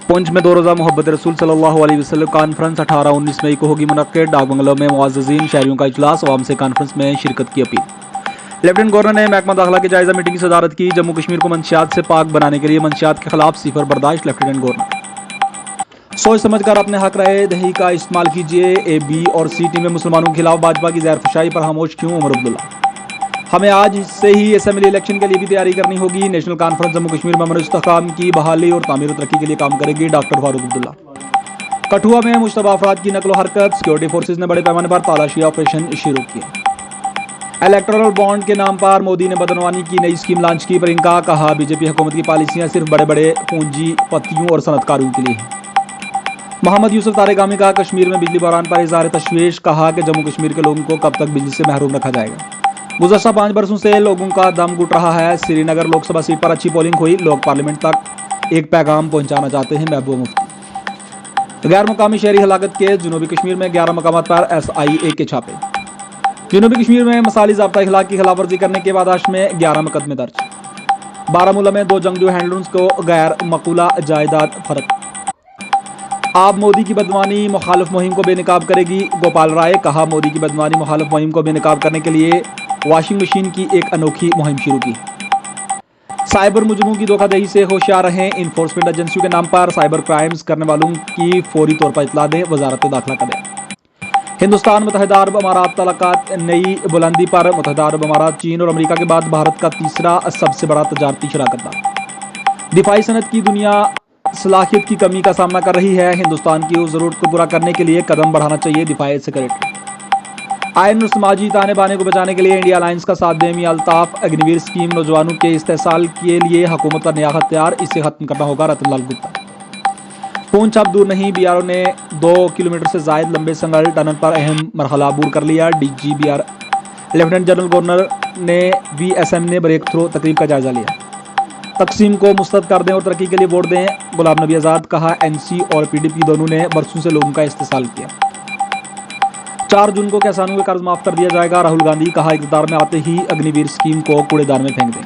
पुंछ में 2 रोज़ा मोहब्बत रसूल सल्लल्लाहु अलैहि वसल्लम कॉन्फ्रेंस 18-19 मई को होगी मुनक्किद। डाक बंगलों में मुअज़्ज़िज़ीन शहरियों का इजलास, अवाम से कॉन्फ्रेंस में शिरकत की अपील। लेफ्टिनेंट गवर्नर ने महकमा दाखिला की जायज़ा मीटिंग की सदारत की। जम्मू कश्मीर को मंशियात से पाक बनाने के लिए मंशियात के खिलाफ सिफर बर्दाश्त। लेफ्टिनेंट गवर्नर सोच समझ कर अपने हक राय दही का इस्तेमाल कीजिए। ए, बी और सी टीम में मुसलमानों के खिलाफ भाजपा की जहरफशाई पर खामोश क्यों? उमर अब्दुल्ला। हमें आज से ही असेंबली इलेक्शन के लिए भी तैयारी करनी होगी। नेशनल कॉन्फ्रेंस जम्मू कश्मीर में अमन इस्तेहकाम की बहाली और तामीर तरक्की के लिए काम करेगी। डॉक्टर फारूक अब्दुल्ला। कठुआ में मुश्तबा अफराद की नकलो हरकत, सिक्योरिटी फोर्सेज ने बड़े पैमाने पर तलाशी ऑपरेशन शुरू किए। इलेक्टोरल बॉन्ड के नाम पर मोदी ने बदनवानी की नई स्कीम लॉन्च की। प्रियंका कहा, बीजेपी हुकूमत की पॉलिसियां सिर्फ बड़े बड़े पूंजीपतियों और सनतकारों के लिए हैं। मोहम्मद यूसुफ तारेगामी का कश्मीर में बिजली बहरान पर इज़हार तशवीश, कहा कि जम्मू कश्मीर के लोगों को कब तक बिजली से महरूम रखा जाएगा। गुज़श्ता 5 बरसों से लोगों का दम घुट रहा है। श्रीनगर लोकसभा सीट पर अच्छी पोलिंग हुई। लोग पार्लियामेंट तक एक पैगाम पहुंचाना चाहते हैं। महबूबा मुफ्ती। गैर मुकामी शहरी हलाकत के जनूबी कश्मीर में 11 मकामात पर SIA के छापे। जनूबी कश्मीर में मसाली ज़ाब्ता इखलाक की खिलाफवर्जी करने के बाद में 11 मुकदमे दर्ज। बारामूला में 2 जंगजू हैंडलूम्स को गैर मकूला जायदाद फर्क। आप मोदी की बदनामी मुखालिफ मुहिम को बेनकाब करेगी। गोपाल राय, कहा, मोदी की बदनामी मुखालिफ मुहिम को बेनकाब करने के लिए वॉशिंग मशीन की एक अनोखी मुहिम शुरू की। साइबर मुजरिमों की धोखाधड़ी से होशियार रहें। इन्फोर्समेंट एजेंसियों के नाम पर साइबर क्राइम्स करने वालों की फौरी तौर पर इतला दें। वजारत दाखिला करें। हिंदुस्तान मुत्तहिदा अरब अमारात तल्लुकात नई बुलंदी पर। मुत्तहिदा अरब अमारात चीन और अमेरिका के बाद भारत का तीसरा सबसे बड़ा तजारती शराकतदार। दिफाई सनत की दुनिया सलाहियत की कमी का सामना कर रही है। हिंदुस्तान की उस ज़रूरत को पूरा करने के लिए कदम बढ़ाना चाहिए। दिफाई सेक्रेटरी। आयन और समाजी ताने बाने को बचाने के लिए इंडिया अलायंस का साथ दें। मियां अल्ताफ। अग्निवीर स्कीम नौजवानों के इस्तेसाल के लिए हुकूमत का नया हथियार, इसे खत्म करना होगा। रतनलाल गुप्ता। पूंछ अब दूर नहीं। BRO ने 2 किलोमीटर से जायद लंबे संगल टनल पर अहम मरहला अबूर कर लिया। DGBR लेफ्टिनेंट जनरल गवर्नर ने VSM ने ब्रेक थ्रो तकरीब का जायजा लिया। तकसीम को मुस्तरद कर दें और तरक्की के लिए वोट दें। गुलाम नबी आज़ाद, कहा, NC और PDP दोनों ने बरसों से लोगों का इस्तेसाल किया। 4 जून को किसानों के कर्ज माफ कर दिया जाएगा। राहुल गांधी, कहा, इक़्तिदार में आते ही अग्निवीर स्कीम को कूड़ेदान में फेंक दें।